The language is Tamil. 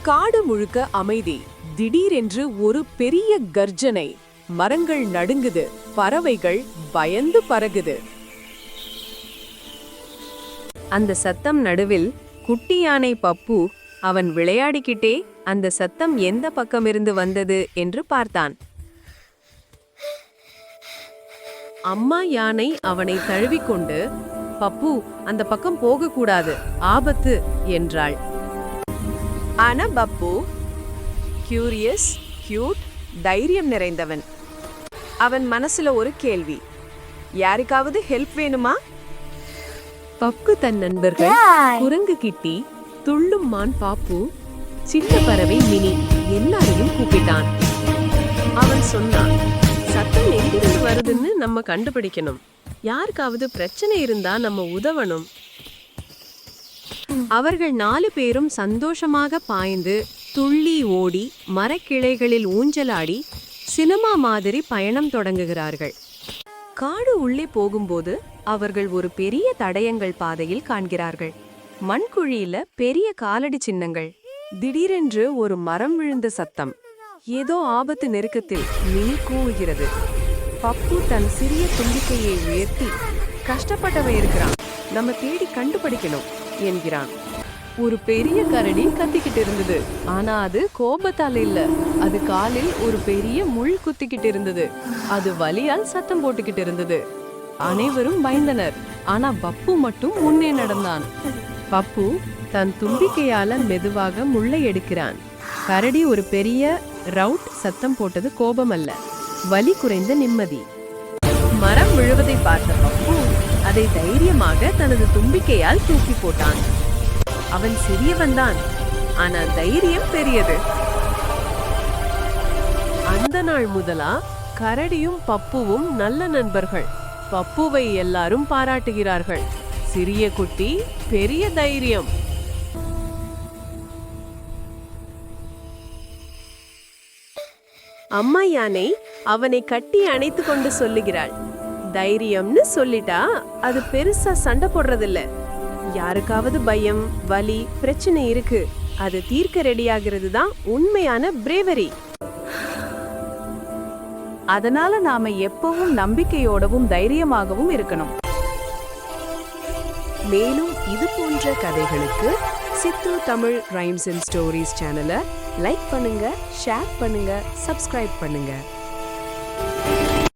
காடு முழுக்க அமைதி. திடீரென்று ஒரு பெரிய கர்ஜனை. மரங்கள் நடுங்குது, பறவைகள் பயந்து பறகுது. அந்த சத்தம் நடுவில் குட்டி யானை பப்பு அவன் விளையாடிக்கிட்டே அந்த சத்தம் எந்த பக்கமிருந்து வந்தது என்று பார்த்தான். அம்மா யானை அவனை தழுவிக்கொண்டு, பப்பு, அந்த பக்கம் போகக்கூடாது, ஆபத்து என்றாள். ஆனா பப்பு கியூரியஸ், கியூட், தைரியம் நிறைந்தவன். அவன் மனசுல ஒரு கேள்வி, யாருக்காவது ஹெல்ப் வேணுமா? பப்பு தன் நண்பர்கள் குரங்கு கிட்டி, துள்ளும் மான் பாப்பு, சின்ன பறவை மினி எல்லாரையும் கூப்பிட்டான். அவன் சொன்னான், சத்தம் எங்கிருந்து வருதுன்னு நம்ம கண்டுபிடிக்கணும். யாருக்காவது பிரச்சனை இருந்தா நம்ம உதவணும். அவர்கள் 4 பேரும் சந்தோஷமாக பாய்ந்து துள்ளி ஓடி மரக்கிளைகளில் ஊஞ்சலாடி சினிமா மாதிரி பயணம் தொடங்குகிறார்கள். காடு உள்ளே போகும்போது அவர்கள் ஒரு பெரிய தடயங்கள் பாதையில் காண்கிறார்கள். மண்குழியில பெரிய காலடி சின்னங்கள். திடீரென்று ஒரு மரம் விழுந்த சத்தம். ஏதோ ஆபத்து நெருக்கத்தில் மினி கூவுகிறது. பப்பு தன் சிறிய தும்பிக்கையை உயர்த்தி, கஷ்டப்பட்டவன் இருக்கிறான், நம்ம தேடி கண்டுபிடிக்கணும் என்கிறான். ஒரு பெரிய கரடி கத்திக்கிட்டு இருந்தது. ஆனா அது கோபத்தால் இல்ல, அது காலில் ஒரு பெரிய முள் குத்திக்கிட்டு இருந்தது. அது வலியால் சத்தம் போட்டுக்கிட்டு இருந்தது. அனைவரும் பயந்தனர். ஆனா பப்பு மட்டும் முன்னே நடந்தான். பப்பு தன் தும்பிக்கையால மெதுவாக முள்ளை எடுக்கிறான். கரடி ஒரு பெரிய ரவுட் சத்தம் போட்டது கோபம் அல்ல, வலி குறைந்த நிம்மதி. மரம் விழுவதை பார்த்த பப்பு அதை தைரியமாக தனது தும்பிக்கையால் தூக்கி போட்டான். அவன் சிறியவன்தான், ஆனா தைரியம் பெரியது. அந்த நாள் முதலா கரடியும் பப்புவும் நல்ல நண்பர்கள். பப்புவை எல்லாரும் பாராட்டுகிறார்கள். சிறிய குட்டி, பெரிய தைரியம். அம்மா யானை அவனை கட்டி அணைத்து கொண்டு சொல்லுகிறாள், தைரியம்னு சொல்லிட்டா அது பெருசா சண்டை போடுறதில்ல. யாருக்காவது பயம், வலி, பிரச்சனை இருக்கு, அது தீர்க்க ரெடியாகிறது தான் உண்மையான பிரேவரி. அதனால நாம எப்பவும் நம்பிக்கையோடவும் தைரியமாகவும் இருக்கணும். மேலும் இது போன்ற கதைகளுக்கு சித்து தமிழ் ரைம்ஸ் அண்ட் ஸ்டோரிஸ் சேனலை லைக் பண்ணுங்க, ஷேர் பண்ணுங்க, சப்ஸ்கிரைப் பண்ணுங்க.